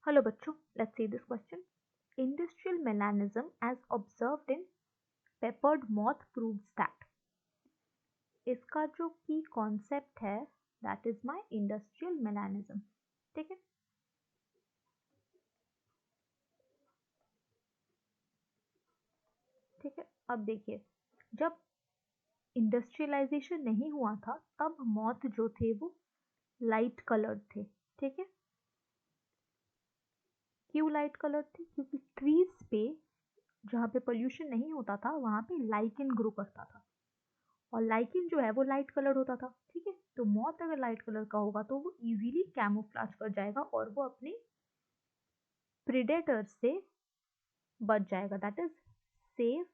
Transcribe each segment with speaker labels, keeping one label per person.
Speaker 1: Hello बच्चों, let's see this question. Industrial melanism as observed in peppered moth proves that. इसका जो की concept है that is my industrial melanism. ठीक है, ठीक है. अब देखिए, जब इंडस्ट्रियलाइजेशन नहीं हुआ था तब मॉथ जो थे वो लाइट कलर्ड थे. ठीक है, क्यों लाइट कलर्ड थे? क्योंकि ट्रीज पे जहाँ पे पोल्यूशन नहीं होता था वहाँ पे लाइकेन ग्रो करता था और लाइकेन जो है वो लाइट कलर होता था. ठीक है, तो मॉथ अगर लाइट कलर का होगा तो वो इजीली कैमोफ्लेज कर जाएगा और वो अपने प्रेडेटर से बच जाएगा. That is safe.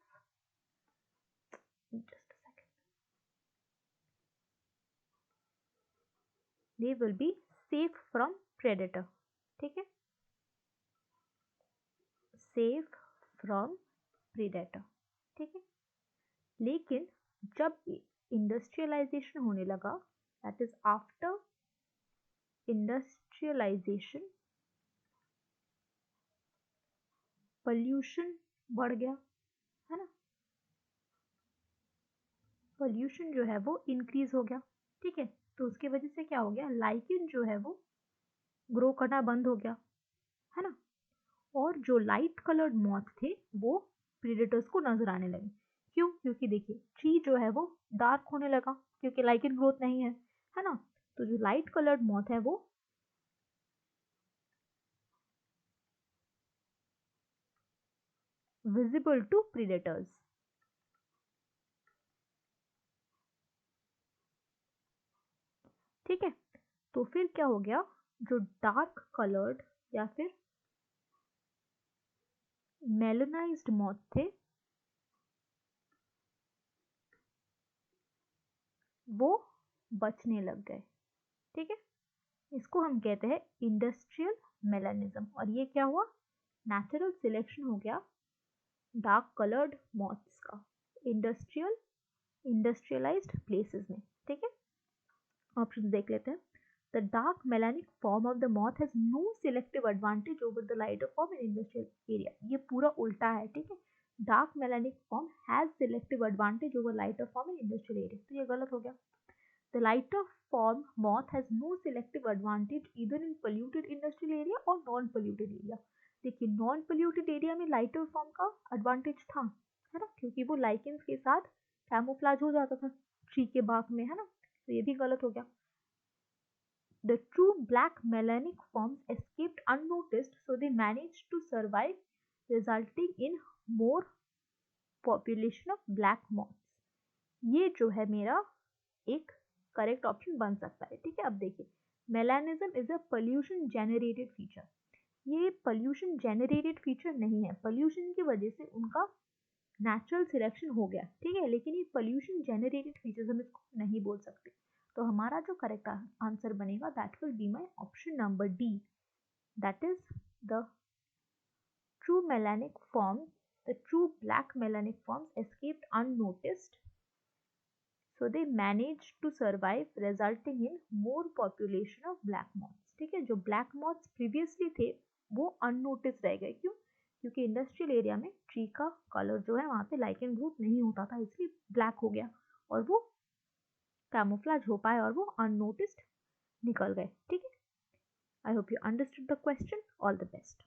Speaker 1: Just a second. They will be safe from predator. ठीक है, सेफ फ्रॉम प्रेडेटर. ठीक है, लेकिन जब इंडस्ट्रियलाइजेशन होने लगा, that is after industrialisation, pollution बढ़ गया, है ना. पोल्यूशन जो है वो इंक्रीज हो गया. ठीक है, तो उसकी वजह से क्या हो गया, लाइकेन जो है वो ग्रो करना बंद हो गया, है ना. और जो लाइट कलर्ड मॉथ थे वो प्रेडेटर्स को नजर आने लगे. क्यों? क्योंकि देखिए ट्री जो है वो डार्क होने लगा क्योंकि लाइकेन ग्रोथ नहीं है ना. तो जो लाइट कलर्ड मॉथ है वो विजिबल टू प्रेडेटर्स. ठीक है, तो फिर क्या हो गया, जो डार्क कलर्ड या फिर मेलनाइज्ड मॉथ थे वो बचने लग गए. ठीक है, इसको हम कहते हैं इंडस्ट्रियल मेलानिज्म. और ये क्या हुआ, नेचुरल सिलेक्शन हो गया डार्क कलर्ड मॉथ्स का इंडस्ट्रियलाइज्ड प्लेसेस में. ठीक है, ऑप्शन देख लेते हैं. The dark melanic form of the moth has no selective advantage over the lighter form in industrial area. ये पूरा उल्टा है. ठीक है, dark melanic form has selective advantage over lighter form in industrial area. तो ये गलत हो गया. The lighter form moth has no selective advantage either in polluted industrial area or non-polluted area. देखिए नॉन पोल्यूटेड एरिया में lighter form का advantage था, है ना, क्योंकि वो लाइकेंस के साथ कैमोफ्लेज हो जाता था ट्री के बाग में, है ना. तो ये भी गलत हो गया. The true black melanic forms escaped unnoticed, so they managed to survive, resulting in more population of black moths. ये जो है मेरा एक करेक्ट ऑप्शन बन सकता है. ठीक है, अब देखिए, melanism is a pollution generated feature. ये पोल्यूशन जेनरेटेड फीचर नहीं है. पोल्यूशन की वजह से उनका नेचुरल सिलेक्शन हो गया. ठीक है, लेकिन ये पोल्यूशन जेनरेटेड फीचर्स हम इसको नहीं बोल सकते. तो हमारा जो करेक्ट आंसर बनेगा that will be my option number D. That is the true melanic form. The true black melanic forms escaped unnoticed, so they managed to survive, resulting in more population of black moths. ठीक है, जो black moths previously थे वो unnoticed रह गए. क्यों? क्योंकि industrial area में ट्री का कलर जो है वहाँ पे लाइकेन ग्रुप नहीं होता था, इसलिए ब्लैक हो गया और वो कैमोफ्लेज हो पाए और वो अननोटिस्ड निकल गए. ठीक है, I hope you understood the question. All the best.